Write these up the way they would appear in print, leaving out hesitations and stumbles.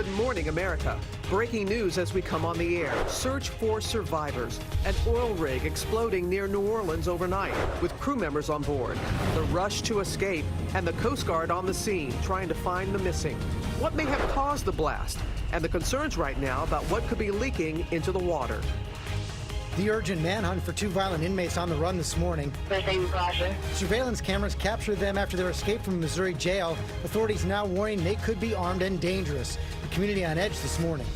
Good morning, America. Breaking news as we come on the air. Search for survivors. An oil rig exploding near New Orleans overnight with crew members on board. The rush to escape and the Coast Guard on the scene trying to find the missing. What may have caused the blast? And the concerns right now about what could be leaking into the water. The urgent manhunt for 2 violent inmates on the run this morning. Surveillance cameras captured them after their escape from a Missouri jail. Authorities now warning they could be armed and dangerous. The community on edge this morning.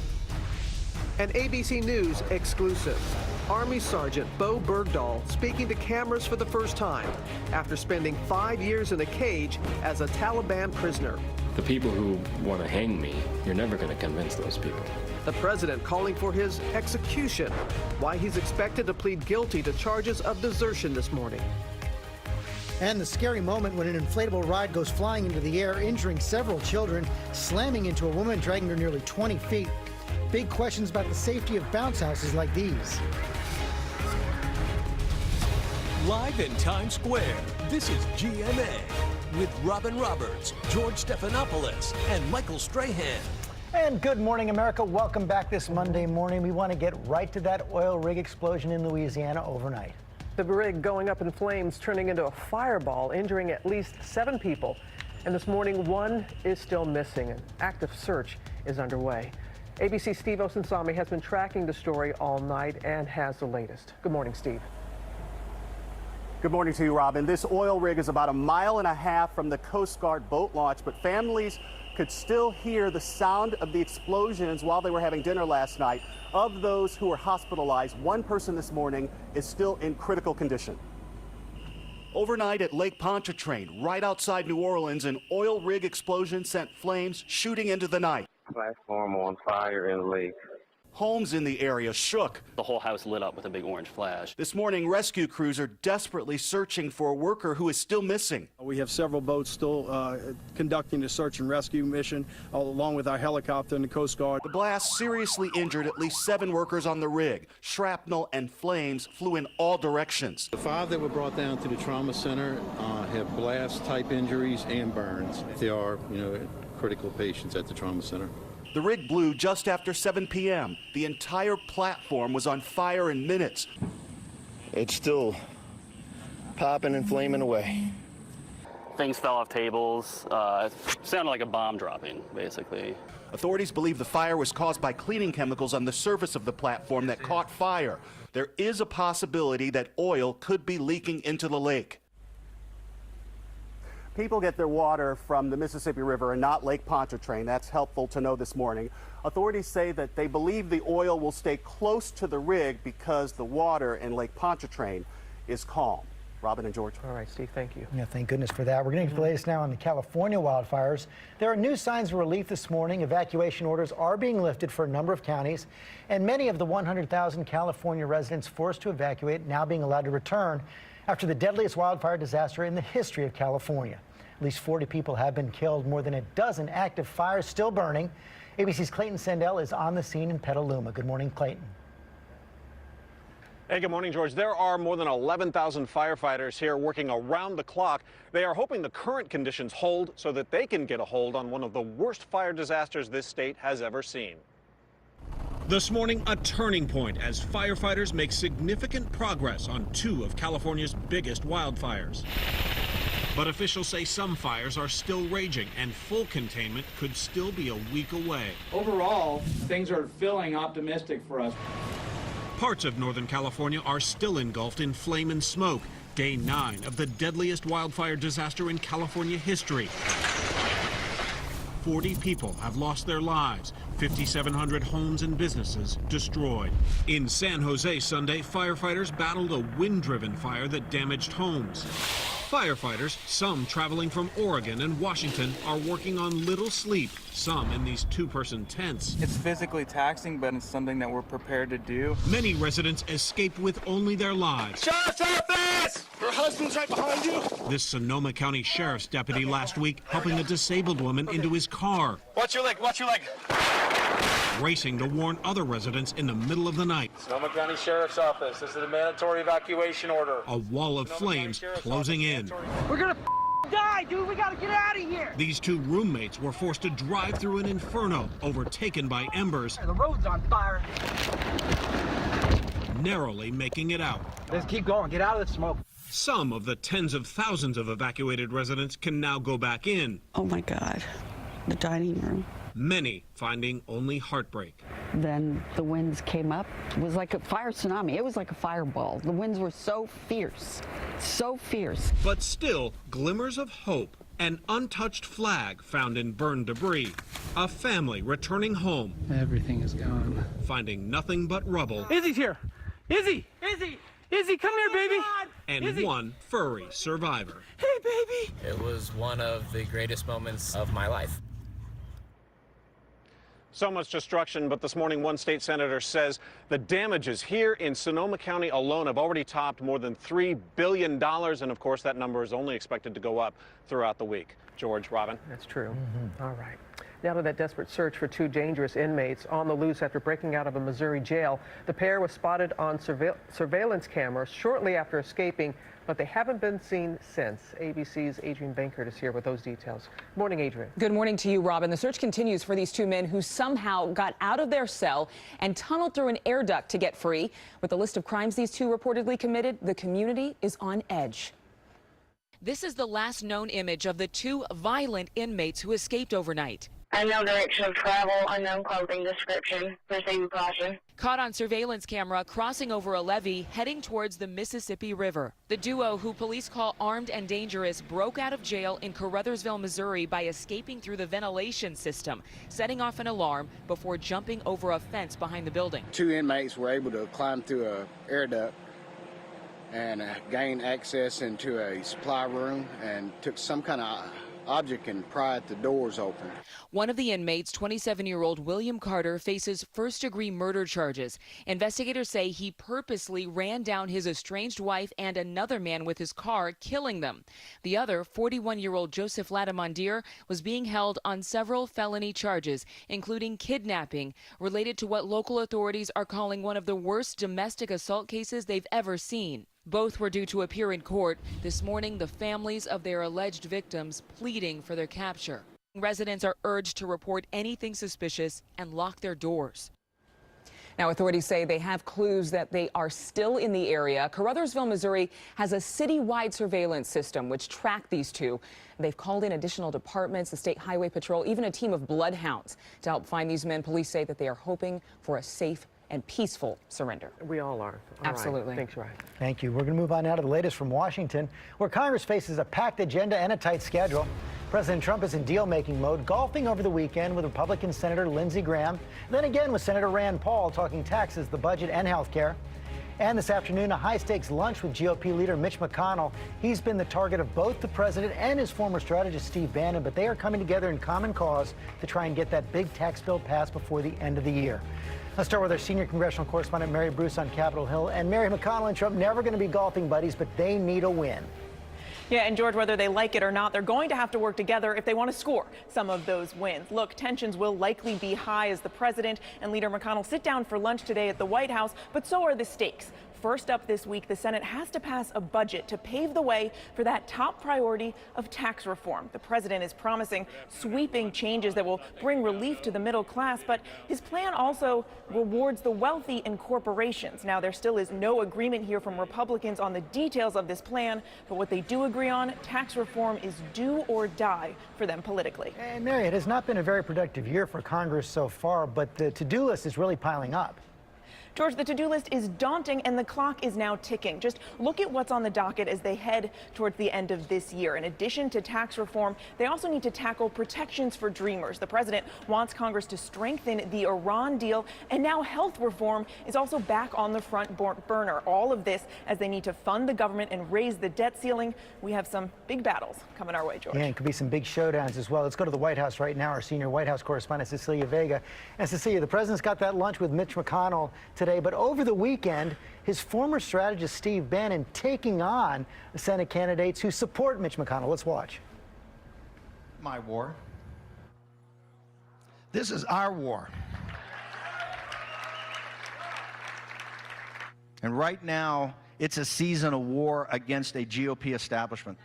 An ABC News exclusive. Army Sergeant Bo Bergdahl speaking to cameras for the first time after spending 5 years in a cage as a Taliban prisoner. The people who want to hang me, you're never going to convince those people. The president calling for his execution. Why he's expected to plead guilty to charges of desertion this morning. And the scary moment when an inflatable ride goes flying into the air, injuring several children, slamming into a woman, dragging her nearly 20 feet. Big questions about the safety of bounce houses like these. Live in Times Square, this is GMA with Robin Roberts, George Stephanopoulos, and Michael Strahan. And good morning, America. Welcome back this Monday morning. We want to get right to that oil rig explosion in Louisiana overnight. The rig going up in flames, turning into a fireball, injuring at least 7 people. And this morning, 1 is still missing. An active search is underway. ABC's Steve Osunsami has been tracking the story all night and has the latest. Good morning, Steve. Good morning to you, Robin. This oil rig is about 1.5 miles from the Coast Guard boat launch, but families could still hear the sound of the explosions while they were having dinner last night. Of those who were hospitalized, 1 person this morning is still in critical condition. Overnight at Lake Pontchartrain, right outside New Orleans, an oil rig explosion sent flames shooting into the night. Platform on fire in the lake. Homes in the area shook. The whole house lit up with a big orange flash. This morning, rescue crews are desperately searching for a worker who is still missing. We have several boats still conducting the search and rescue mission, along with our helicopter and the Coast Guard. The blast seriously injured at least 7 workers on the rig. Shrapnel and flames flew in all directions. The 5 that were brought down to the trauma center have blast-type injuries and burns. They are, critical patients at the trauma center. The rig blew just after 7 p.m. The entire platform was on fire in minutes. It's still popping and flaming away. Things fell off tables. It sounded like a bomb dropping, basically. Authorities believe the fire was caused by cleaning chemicals on the surface of the platform that caught fire. There is a possibility that oil could be leaking into the lake. People get their water from the Mississippi River and not Lake Pontchartrain. That's helpful to know this morning. Authorities say that they believe the oil will stay close to the rig because the water in Lake Pontchartrain is calm. Robin and George. All right, Steve, thank you. Yeah, thank goodness for that. We're getting to the latest now on the California wildfires. There are new signs of relief this morning. Evacuation orders are being lifted for a number of counties, and many of the 100,000 California residents forced to evacuate now being allowed to return after the deadliest wildfire disaster in the history of California. At least 40 people have been killed, more than a dozen active fires still burning. ABC's Clayton Sandell is on the scene in Petaluma. Good morning, Clayton. Hey, good morning, George. There are more than 11,000 firefighters here working around the clock. They are hoping the current conditions hold so that they can get a hold on one of the worst fire disasters this state has ever seen. This morning, a turning point as firefighters make significant progress on 2 of California's biggest wildfires. But officials say some fires are still raging and full containment could still be a week away. Overall, things are feeling optimistic for us. Parts of Northern California are still engulfed in flame and smoke. Day 9 of the deadliest wildfire disaster in California history. 40 people have lost their lives, 5,700 homes and businesses destroyed. In San Jose Sunday, firefighters battled a wind-driven fire that damaged homes. Firefighters, some traveling from Oregon and Washington, are working on little sleep, some in these 2-person tents. It's physically taxing, but it's something that we're prepared to do. Many residents escaped with only their lives. Sheriff's office! Her husband's right behind you. This Sonoma County Sheriff's deputy last week helping a disabled woman into his car. Watch your leg, watch your leg. Racing to warn other residents in the middle of the night. Sonoma County Sheriff's Office. This is a mandatory evacuation order. A wall of flames closing in. We're gonna die, dude. We gotta get out of here. These two roommates were forced to drive through an inferno overtaken by embers, The road's on fire. narrowly making it out. Let's keep going. Get out of the smoke. Some of the tens of thousands of evacuated residents can now go back in. Oh my God, the dining room. Many finding only heartbreak. Then the winds came up. It was like a fire tsunami. It was like a fireball. The winds were so fierce, so fierce. But still, glimmers of hope. An untouched flag found in burned debris. A family returning home. Everything is gone. Finding nothing but rubble. Izzy's here. Izzy! Izzy! Izzy, come here, baby! And Izzy. one furry survivor. Hey, baby! It was one of the greatest moments of my life. So much destruction, but this morning one state senator says the damages here in Sonoma County alone have already topped more than $3 billion. And of course, that number is only expected to go up throughout the week. George, Robin. That's true. All right. Now to that desperate search for two dangerous inmates on the loose after breaking out of a Missouri jail. The pair was spotted on surveillance cameras shortly after escaping, but they haven't been seen since. ABC's Adrienne Bankert is here with those details. Morning, Adrienne. Good morning to you, Robin. The search continues for these two men who somehow got out of their cell and tunneled through an air duct to get free. With the list of crimes these two reportedly committed, the community is on edge. This is the last known image of the two violent inmates who escaped overnight. Unknown direction of travel, unknown clothing description, proceed with caution. Caught on surveillance camera crossing over a levee heading towards the Mississippi River. The duo, who police call armed and dangerous, broke out of jail in Caruthersville, Missouri by escaping through the ventilation system, setting off an alarm before jumping over a fence behind the building. Two inmates were able to climb through an air duct and gain access into a supply room and took some kind of object and pried the doors open. One of the inmates, 27-year-old William Carter, faces first-degree murder charges. Investigators say he purposely ran down his estranged wife and another man with his car, killing them. The other, 41-year-old Joseph Latimondier, was being held on several felony charges, including kidnapping, related to what local authorities are calling one of the worst domestic assault cases they've ever seen. Both were due to appear in court this morning, the families of their alleged victims pleading for their capture. Residents are urged to report anything suspicious and lock their doors. Now, authorities say they have clues that they are still in the area. Caruthersville, Missouri has a citywide surveillance system which tracked these two. They've called in additional departments, the State Highway Patrol, even a team of bloodhounds to help find these men. Police say that they are hoping for a safe and peaceful surrender. We all are. All Absolutely. Right. Thanks, Ryan. Thank you. We're going to move on now to the latest from Washington, where Congress faces a packed agenda and a tight schedule. President Trump is in deal-making mode, golfing over the weekend with Republican Senator Lindsey Graham, then again with Senator Rand Paul talking taxes, the budget, and health care. And this afternoon, a high-stakes lunch with GOP leader Mitch McConnell. He's been the target of both the president and his former strategist Steve Bannon, but they are coming together in common cause to try and get that big tax bill passed before the end of the year. Let's start with our senior congressional correspondent, Mary Bruce on Capitol Hill. And Mary, McConnell and Trump never going to be golfing buddies, but they need a win. Yeah, and George, whether they like it or not, they're going to have to work together if they want to score some of those wins. Look, tensions will likely be high as the president and Leader McConnell sit down for lunch today at the White House, but so are the stakes. First up this week, the Senate has to pass a budget to pave the way for that top priority of tax reform. The president is promising sweeping changes that will bring relief to the middle class, but his plan also rewards the wealthy and corporations. Now, there still is no agreement here from Republicans on the details of this plan, but what they do agree on, tax reform is do or die for them politically. And Mary, it has not been a very productive year for Congress so far, but the to-do list is really piling up. George, the to-do list is daunting and the clock is now ticking. Just look at what's on the docket as they head towards the end of this year. In addition to tax reform, they also need to tackle protections for dreamers. The president wants Congress to strengthen the Iran deal, and now health reform is also back on the front burner. All of this as they need to fund the government and raise the debt ceiling. We have some big battles coming our way, George. Yeah, it could be some big showdowns as well. Let's go to the White House right now. Our senior White House correspondent, Cecilia Vega. And Cecilia, the president's got that lunch with Mitch McConnell today, but over the weekend, his former strategist Steve Bannon taking on the Senate candidates who support Mitch McConnell. Let's watch. My war. This is our war. And right now, it's a season of war against a GOP establishment.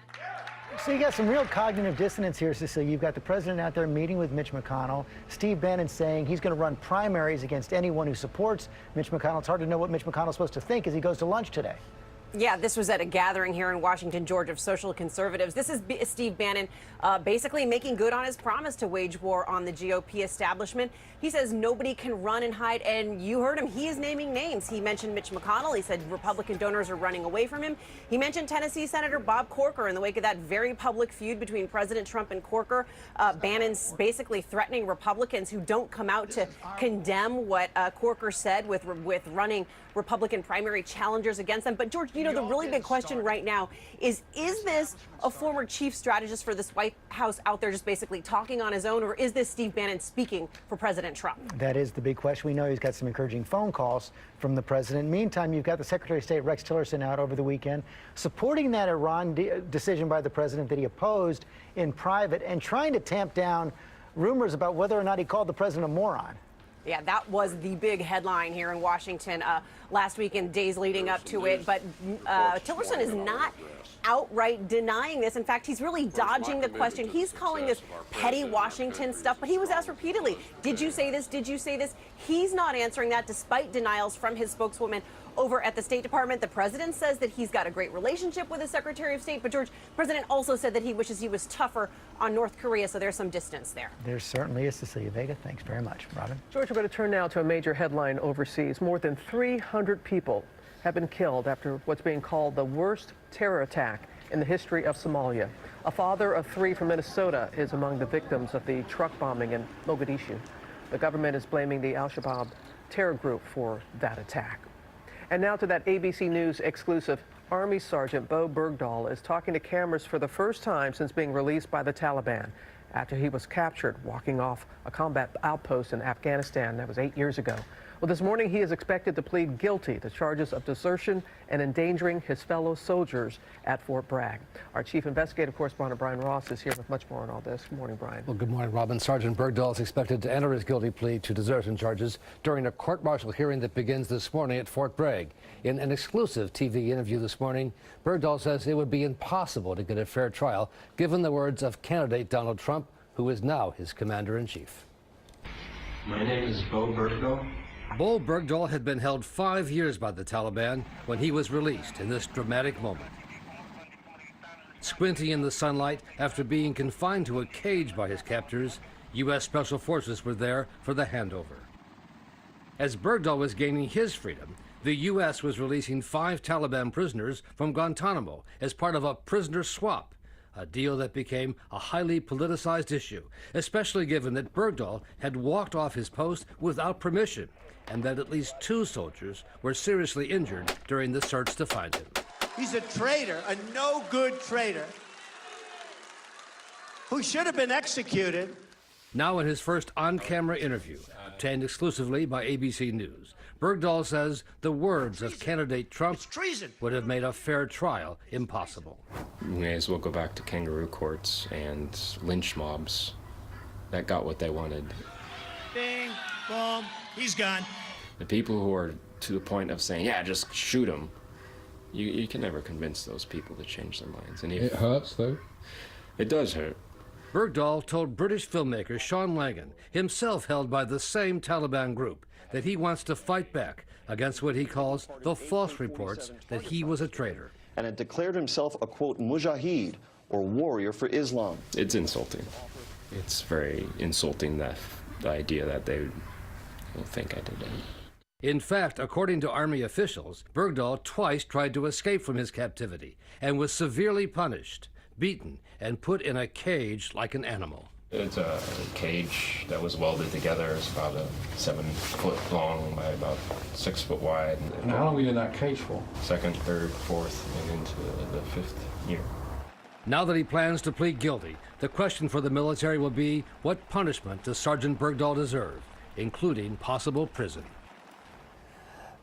So you got some real cognitive dissonance here, Cecilia. You've got the president out there meeting with Mitch McConnell. Steve Bannon saying he's going to run primaries against anyone who supports Mitch McConnell. It's hard to know what Mitch McConnell's supposed to think as he goes to lunch today. Yeah, this was at a gathering here in Washington, Georgia, of social conservatives. This is Steve Bannon basically making good on his promise to wage war on the GOP establishment. He says nobody can run and hide, and you heard him. He is naming names. He mentioned Mitch McConnell. He said Republican donors are running away from him. He mentioned Tennessee Senator Bob Corker in the wake of that very public feud between President Trump and Corker. Bannon's basically threatening Republicans who don't come out to condemn what Corker said with running Republican primary challengers against them. But George, you know, the really big question right now is this a former chief strategist for this White House out there just basically talking on his own, or is this Steve Bannon speaking for President Trump? That is the big question. We know he's got some encouraging phone calls from the president. Meantime, you've got the Secretary of State Rex Tillerson out over the weekend supporting that Iran decision by the president that he opposed in private and trying to tamp down rumors about whether or not he called the president a moron. Yeah, that was the big headline here in Washington last week and days leading up to it. But Tillerson is not outright denying this. In fact, he's really dodging the question. He's calling this petty Washington stuff, but he was asked repeatedly, did you say this? Did you say this? He's not answering that despite denials from his spokeswoman over at the State Department. The president says that he's got a great relationship with the Secretary of State, but George, the president also said that he wishes he was tougher on North Korea, so there's some distance there. There certainly is, Cecilia Vega. Thanks very much. Robin? George, we're going to turn now to a major headline overseas. More than 300 people have been killed after what's being called the worst terror attack in the history of Somalia. A father of 3 from Minnesota is among the victims of the truck bombing in Mogadishu. The government is blaming the Al-Shabaab terror group for that attack. And now to that ABC News exclusive. Army Sergeant Bo Bergdahl is talking to cameras for the first time since being released by the Taliban after he was captured walking off a combat outpost in Afghanistan. That was 8 years ago. Well, this morning he is expected to plead guilty to charges of desertion and endangering his fellow soldiers at Fort Bragg. Our chief investigative correspondent Brian Ross is here with much more on all this. Good morning, Brian. Well, good morning, Robin. Sergeant Bergdahl is expected to enter his guilty plea to desertion charges during a court-martial hearing that begins this morning at Fort Bragg. In an exclusive TV interview this morning, Bergdahl says it would be impossible to get a fair trial given the words of candidate Donald Trump, who is now his commander-in-chief. My name is Bo Bergdahl. Bo Bergdahl had been held 5 years by the Taliban when he was released in this dramatic moment. Squinting in the sunlight after being confined to a cage by his captors, U.S. Special Forces were there for the handover. As Bergdahl was gaining his freedom, the U.S. was releasing 5 Taliban prisoners from Guantanamo as part of a prisoner swap, a deal that became a highly politicized issue, especially given that Bergdahl had walked off his post without permission and that at least 2 soldiers were seriously injured during the search to find him. He's a traitor, a no-good traitor, who should have been executed. Now in his first on-camera interview, obtained exclusively by ABC News, Bergdahl says the words of candidate Trump would have made a fair trial impossible. We may as well go back to kangaroo courts and lynch mobs that got what they wanted. Bing, boom, he's gone. The people who are to the point of saying, yeah, just shoot him, you can never convince those people to change their minds. And It hurts, though. It does hurt. Bergdahl told British filmmaker Sean Langan, himself held by the same Taliban group, that he wants to fight back against what he calls the false reports that he was a traitor. And had declared himself a, quote, mujahid, or warrior for Islam. It's insulting. It's very insulting, that the idea that they will think I did that. In fact, according to Army officials, Bergdahl twice tried to escape from his captivity and was severely punished, beaten, and put in a cage like an animal. It's a cage that was welded together. It's about 7 foot long by about 6 foot wide. And how long were you in that cage for? 2nd, 3rd, 4th, and into the 5th year. Now that he plans to plead guilty, the question for the military will be, what punishment does Sergeant Bergdahl deserve, including possible prison?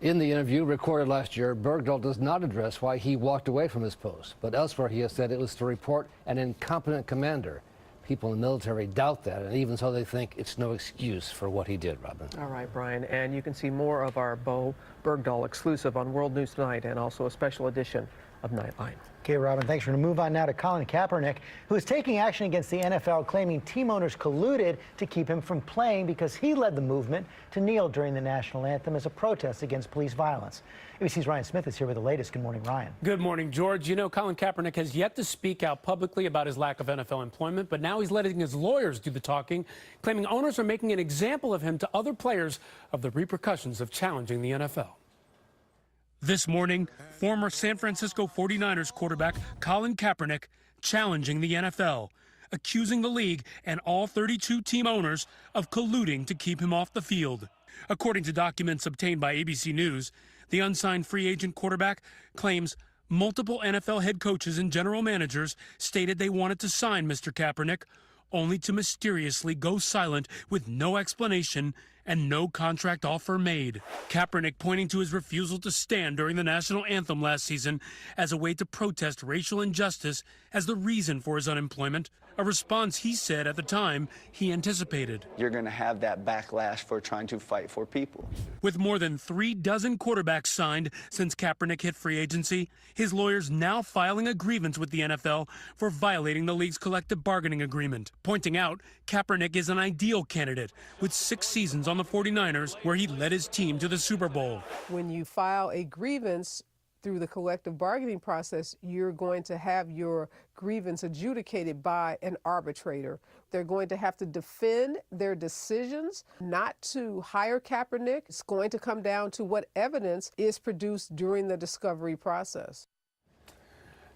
In the interview recorded last year, Bergdahl does not address why he walked away from his post, but elsewhere he has said it was to report an incompetent commander. People in the military doubt that, and even so they think it's no excuse for what he did, Robin. All right, Brian, and you can see more of our Bo Bergdahl exclusive on World News Tonight and also a special edition of Nightline. Okay, Robin, thanks. We're going to move on now to Colin Kaepernick, who is taking action against the NFL, claiming team owners colluded to keep him from playing because he led the movement to kneel during the national anthem as a protest against police violence. ABC's Ryan Smith is here with the latest. Good morning, Ryan. Good morning, George. You know, Colin Kaepernick has yet to speak out publicly about his lack of NFL employment, but now he's letting his lawyers do the talking, claiming owners are making an example of him to other players of the repercussions of challenging the NFL. This morning, former San Francisco 49ers quarterback Colin Kaepernick challenging the NFL, accusing the league and all 32 team owners of colluding to keep him off the field. According to documents obtained by ABC News, the unsigned free agent quarterback claims multiple NFL head coaches and general managers stated they wanted to sign Mr. Kaepernick, only to mysteriously go silent with no explanation and no contract offer made. Kaepernick pointing to his refusal to stand during the national anthem last season as a way to protest racial injustice as the reason for his unemployment, a response he said at the time he anticipated. You're going to have that backlash for trying to fight for people. With more than 36 quarterbacks signed since Kaepernick hit free agency, his lawyers now filing a grievance with the NFL for violating the league's collective bargaining agreement, pointing out Kaepernick is an ideal candidate with 6 seasons on the 49ers where he led his team to the Super Bowl. When you file a grievance through the collective bargaining process, you're going to have your grievance adjudicated by an arbitrator. They're going to have to defend their decisions not to hire Kaepernick. It's going to come down to what evidence is produced during the discovery process.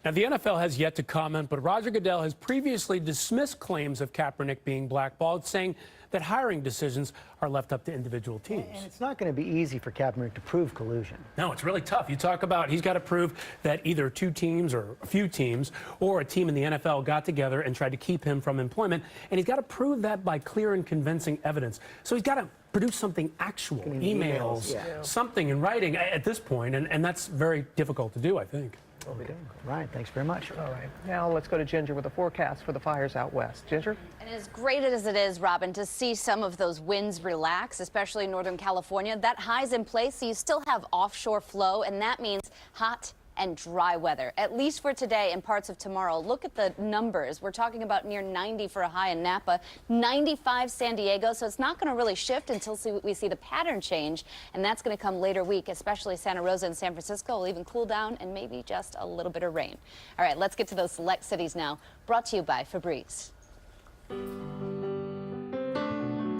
Now, the NFL has yet to comment, but Roger Goodell has previously dismissed claims of Kaepernick being blackballed, saying that hiring decisions are left up to individual teams. And it's not going to be easy for Kaepernick to prove collusion. No, it's really tough. You talk about he's got to prove that either 2 teams or a few teams or a team in the NFL got together and tried to keep him from employment, and he's got to prove that by clear and convincing evidence. So he's got to produce something actual, emails, something in writing at this point, and that's very difficult to do, I think. Okay. Ryan, thanks very much. All right. Now let's go to Ginger with a forecast for the fires out west. Ginger? And as great as it is, Robin, to see some of those winds relax, especially in Northern California, that high's in place, so you still have offshore flow, and that means hot and dry weather, at least for today and parts of tomorrow. Look at the numbers. We're talking about near 90 for a high in Napa, 95 San Diego, so it's not going to really shift until we see the pattern change, and that's going to come later week, especially Santa Rosa and San Francisco will even cool down and maybe just a little bit of rain. All right, let's get to those select cities now, brought to you by Febreze.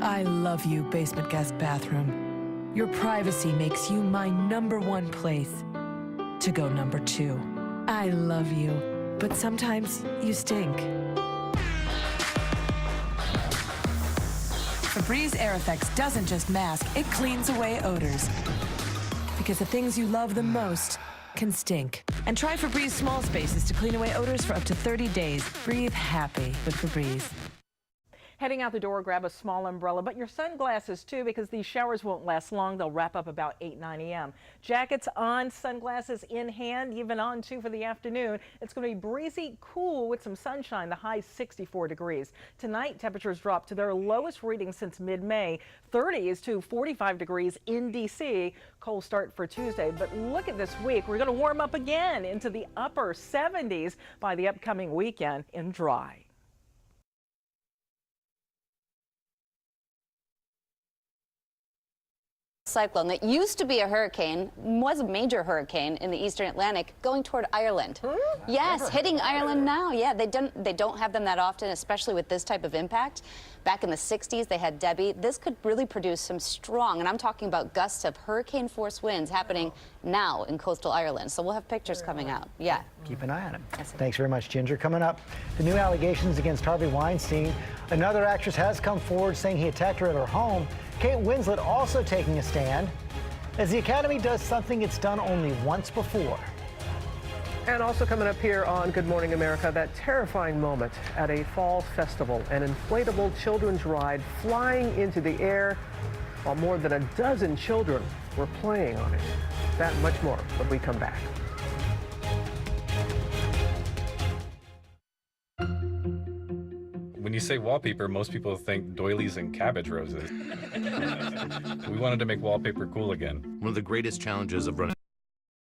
I love you, basement guest bathroom. Your privacy makes you my #1 place to go #2. I love you, but sometimes you stink. Febreze Air Effects doesn't just mask, it cleans away odors. Because the things you love the most can stink. And try Febreze Small Spaces to clean away odors for up to 30 days. Breathe happy with Febreze. Heading out the door, grab a small umbrella, but your sunglasses too, because these showers won't last long. They'll wrap up about 8, 9 a.m. Jackets on, sunglasses in hand, even on too for the afternoon. It's going to be breezy, cool with some sunshine, the high 64 degrees. Tonight, temperatures drop to their lowest reading since mid-May, 30s to 45 degrees in D.C. Cold start for Tuesday, but look at this week. We're going to warm up again into the upper 70s by the upcoming weekend and dry. Cyclone that used to be a hurricane, was a major hurricane in the eastern Atlantic, going toward Ireland. Yes, hitting Ireland now. Yeah, they don't have them that often, especially with this type of impact. Back in the 60s, they had Debbie. This could really produce some strong, and I'm talking about gusts of hurricane force winds happening now in coastal Ireland. So we'll have pictures coming out. Yeah. Keep an eye on them. Thanks very much, Ginger. Coming up, the new allegations against Harvey Weinstein. Another actress has come forward saying he attacked her at her home. Kate Winslet also taking a stand as the Academy does something it's done only once before. And also coming up here on Good Morning America, that terrifying moment at a fall festival, an inflatable children's ride flying into the air while more than a dozen children were playing on it. That and much more when we come back. When you say wallpaper, most people think doilies and cabbage roses. We wanted to make wallpaper cool again. One of the greatest challenges of running